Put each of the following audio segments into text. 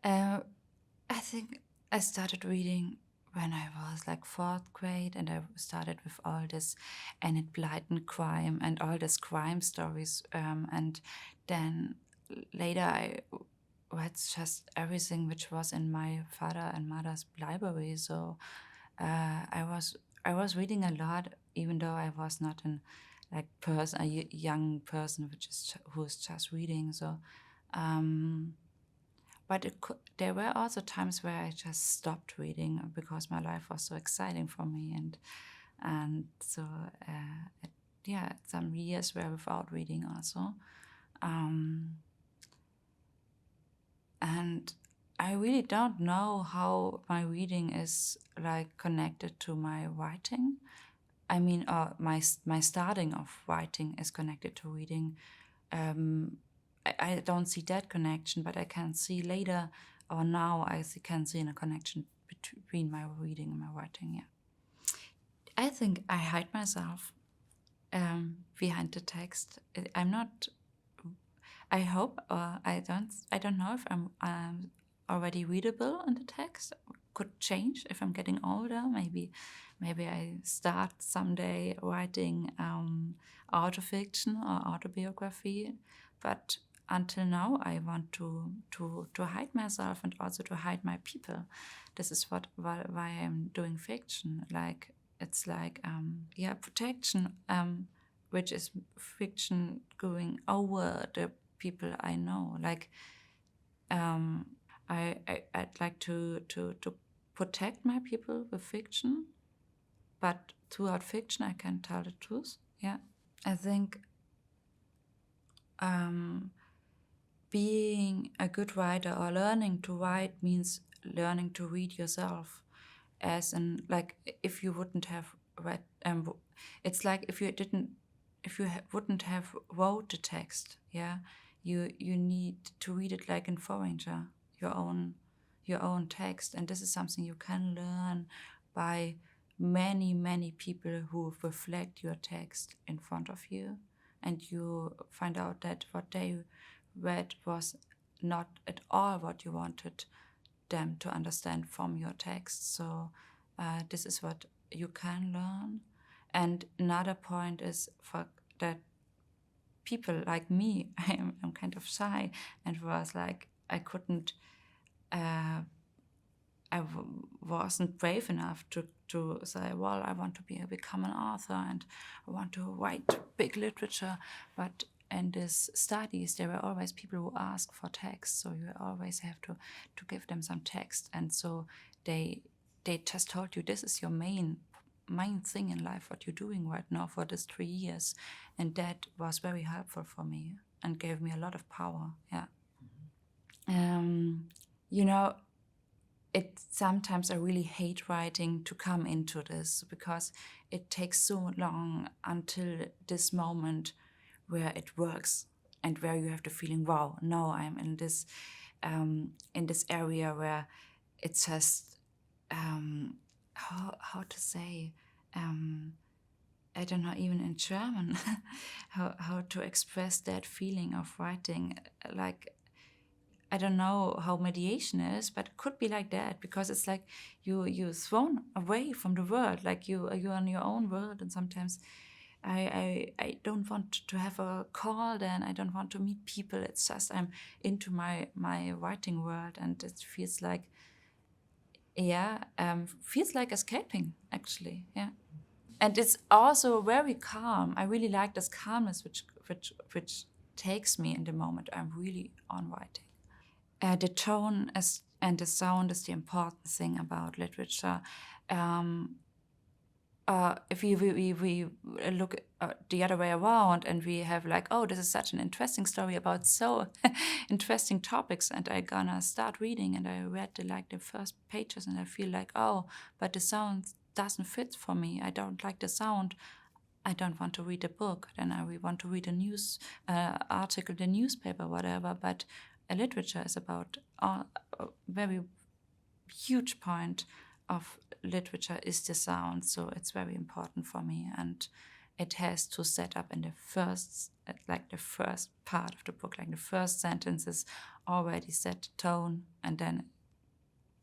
Uh, I think I started reading when I was like fourth grade, and I started with all this Enid Blyton crime and all this crime stories. And then later I read just everything which was in my father and mother's library. So I was reading a lot, even though I was not an like person, young person which is who's just reading. So. Um, but there were also times where I just stopped reading because my life was so exciting for me, and so yeah, some years were without reading also, um, and I really don't know how my reading is like connected to my writing. I mean, my starting of writing is connected to reading. um, I don't see that connection, but I can see later or now can see a connection between my reading and my writing. Yeah, I think I hide myself behind the text. I'm not. I hope, or I don't. I don't know if I'm already readable in the text. Could change if I'm getting older. Maybe I start someday writing autofiction or autobiography. But until now, I want to hide myself and also to hide my people. This is why I'm doing fiction. Like it's like yeah, protection. Which is fiction going over the people I know. Like um, I'd like to protect my people with fiction, but throughout fiction I can tell the truth. Yeah, I think um, being a good writer or learning to write means learning to read yourself. As in, like, if you wouldn't have read, it's like if you wouldn't have wrote the text, yeah, you need to read it like in Foreigner, your own text, and this is something you can learn by many people who reflect your text in front of you, and you find out that what they read was not at all what you wanted them to understand from your text. So this is what you can learn. And another point is for that people like me, I'm kind of shy, and was like I couldn't. Wasn't brave enough to say, well, I want to become an author and I want to write big literature. But in these studies, there were always people who ask for text, so you always have to give them some text. And so they just told you this is your main thing in life, what you're doing right now for this 3 years, and that was very helpful for me and gave me a lot of power. Yeah. You know, it sometimes I really hate writing to come into this because it takes so long until this moment where it works and where you have the feeling, wow, now I'm in this area where it's just how to say, I don't know, even in German, how to express that feeling of writing. Like, I don't know how mediation is, but it could be like that because it's like you're thrown away from the world, like you're in your own world, and sometimes I don't want to have a call. Then I don't want to meet people. It's just I'm into my writing world, and it feels like feels like escaping actually. Yeah, and it's also very calm. I really like this calmness which takes me in the moment I'm really on writing. The tone is, and the sound is the important thing about literature. Um, if we look the other way around and we have like, oh, this is such an interesting story about so interesting topics, and I gonna start reading, and I read the first pages, and I feel like, oh, but the sound doesn't fit for me. I don't like the sound. I don't want to read a book. Then I want to read a news article, the newspaper, whatever. But a literature is about a very huge point of literature is the sound. So it's very important for me. And it has to set up in the first, like the first part of the book, like the first sentences already set the tone, and then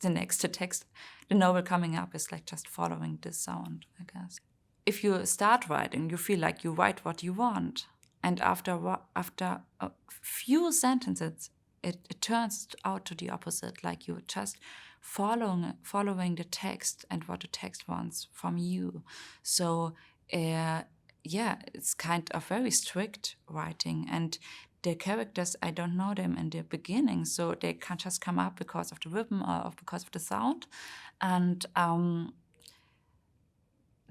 the text, the novel coming up is like just following this sound, I guess. If you start writing, you feel like you write what you want, and after a few sentences, it turns out to the opposite. Like you're just following the text and what the text wants from you. So yeah, it's kind of very strict writing, and the characters, I don't know them in the beginning, so they can't just come up because of the rhythm or because of the sound, and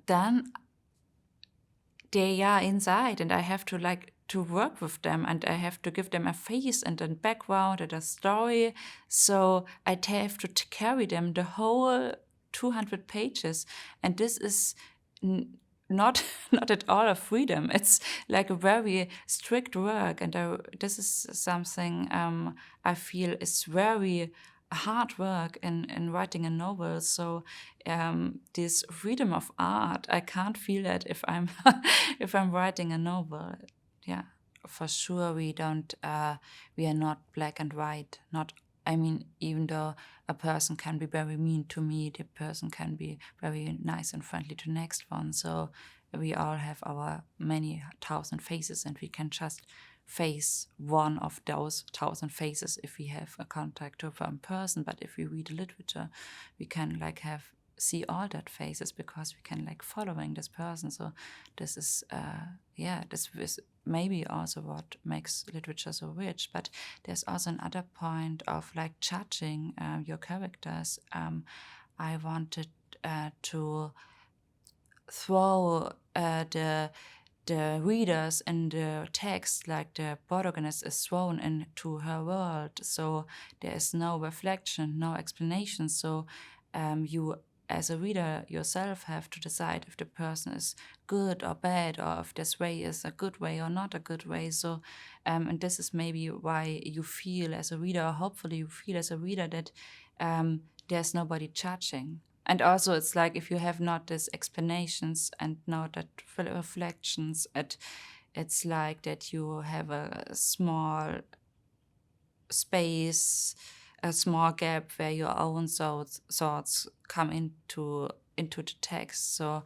then they are inside, and I have to like to work with them, and I have to give them a face and a background and a story. So I have to carry them the whole 200 pages, and this is not not at all a freedom. It's like a very strict work, and this is something I feel is very hard work in writing a novel. So this freedom of art, I can't feel that if I'm if I'm writing a novel. Yeah, for sure we don't. We are not black and white. Not. I mean, even though a person can be very mean to me, the person can be very nice and friendly to the next one. So we all have our many thousand faces, and we can just face one of those thousand faces if we have a contact with one person. But if we read literature, we can like see all that faces because we can like following this person. So this is this is maybe also what makes literature so rich. But there's also another point of like judging your characters. I wanted to throw the readers in the text, like the protagonist is thrown into her world. So there is no reflection, no explanation. So you, as a reader yourself, have to decide if the person is good or bad, or if this way is a good way or not a good way. So, and this is maybe why you feel as a reader, or hopefully you feel as a reader, that there's nobody judging. And also, it's like if you have not these explanations and not that reflections, it's like that you have a small space, a small gap where your own thoughts come into the text. So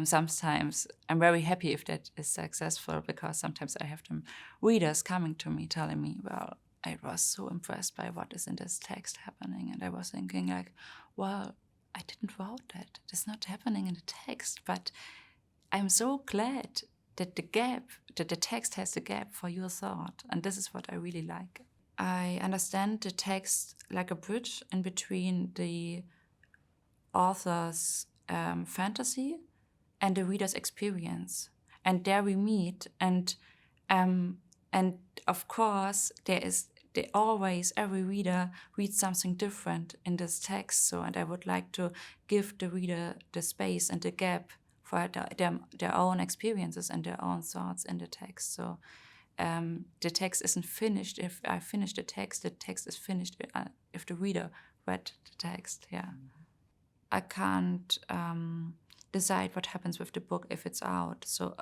sometimes I'm very happy if that is successful, because sometimes I have them readers coming to me telling me, well, I was so impressed by what is in this text happening, and I was thinking like, well, I didn't write that. It's not happening in the text, but I'm so glad that the text has the gap for your thought, and this is what I really like. I understand the text like a bridge in between the author's fantasy and the reader's experience, and there we meet, and of course every reader reads something different in this text. So, and I would like to give the reader the space and the gap for their own experiences and their own thoughts in the text. So the text isn't finished if I finish the text is finished if the reader read the text. Yeah. I can't decide what happens with the book if it's out. So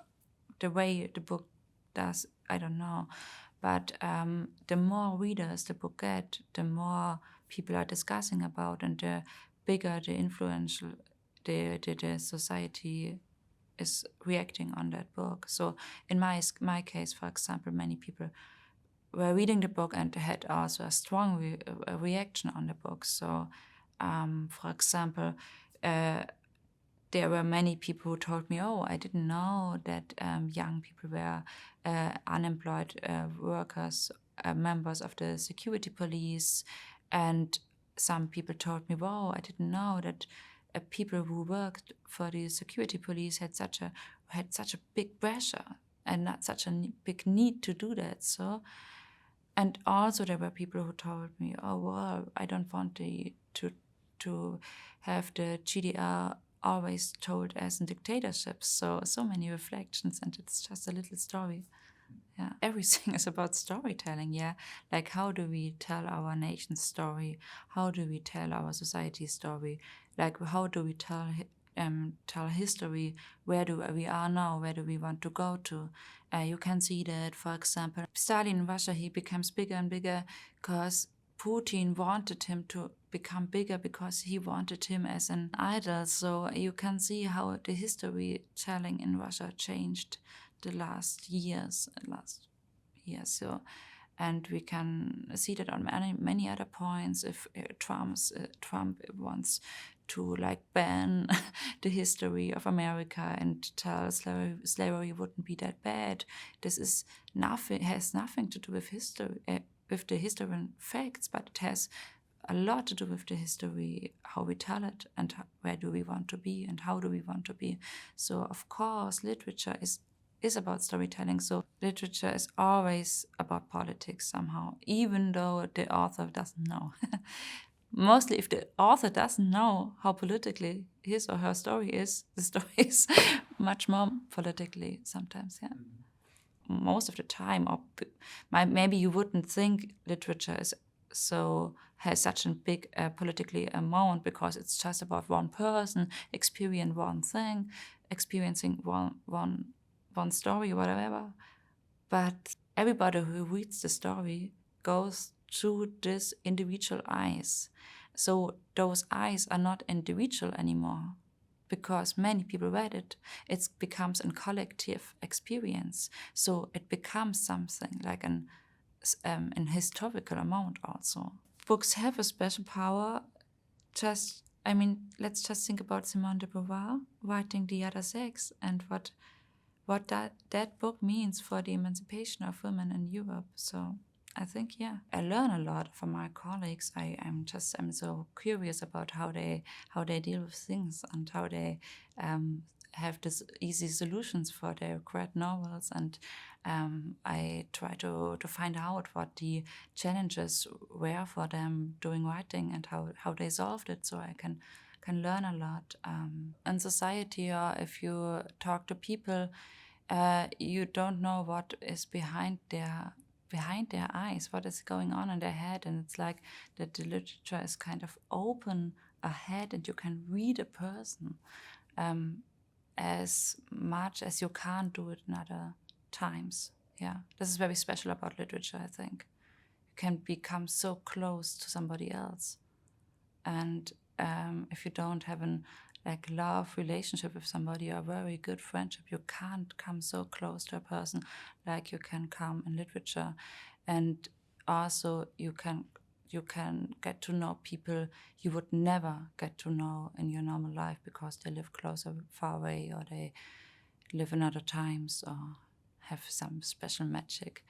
the way the book does, I don't know. But the more readers the book get, the more people are discussing about, and the bigger the influential the society is reacting on that book. So in my case, for example, many people were reading the book and had also a strong reaction on the book. So, for example, there were many people who told me, oh, I didn't know that young people were unemployed workers, members of the security police. And some people told me, wow, I didn't know that people who worked for the security police had such a big pressure and not such a big need to do that. So, and also there were people who told me, oh, well, I don't want to have the GDR always told as in dictatorships. So many reflections, and it's just a little story. Yeah, everything is about storytelling. Yeah, like how do we tell our nation's story? How do we tell our society's story? Like how do we tell tell history. Where do we are now? Where do we want to go to? You can see that, for example, Stalin in Russia, he becomes bigger and bigger because Putin wanted him to become bigger because he wanted him as an idol. So you can see how the history telling in Russia changed the last years. So, and we can see that on many other points. If Trump wants to like ban the history of America and tell slavery wouldn't be that bad, this is nothing, has nothing to do with history, with the historical facts, but it has a lot to do with the history, how we tell it, and where do we want to be, and how do we want to be. So of course, literature is about storytelling. So literature is always about politics somehow, even though the author doesn't know. Mostly if the author doesn't know how politically his or her story is, the story is much more politically sometimes, yeah. Most of the time, or maybe you wouldn't think literature is has such a big politically amount because it's just about one person experiencing one thing, experiencing one story, whatever. But everybody who reads the story goes through this individual eyes. So those eyes are not individual anymore because many people read it. It becomes a collective experience. So it becomes something like an historical amount also. Books have a special power. Let's just think about Simone de Beauvoir writing The Other Sex and what that book means for the emancipation of women in Europe. So I think, yeah, I learn a lot from my colleagues. I'm so curious about how they deal with things and how they have these easy solutions for their great novels. And I try to find out what the challenges were for them doing writing and how they solved it, so I can learn a lot. In society, or if you talk to people, you don't know what is behind their eyes, what is going on in their head, and it's like that the literature is kind of open ahead, and you can read a person as much as you can't do it in other times. Yeah, this is very special about literature, I think. You can become so close to somebody else, and if you don't have an love relationship with somebody or a very good friendship, you can't come so close to a person like you can come in literature. And also you can get to know people you would never get to know in your normal life because they live closer, far away, or they live in other times or have some special magic.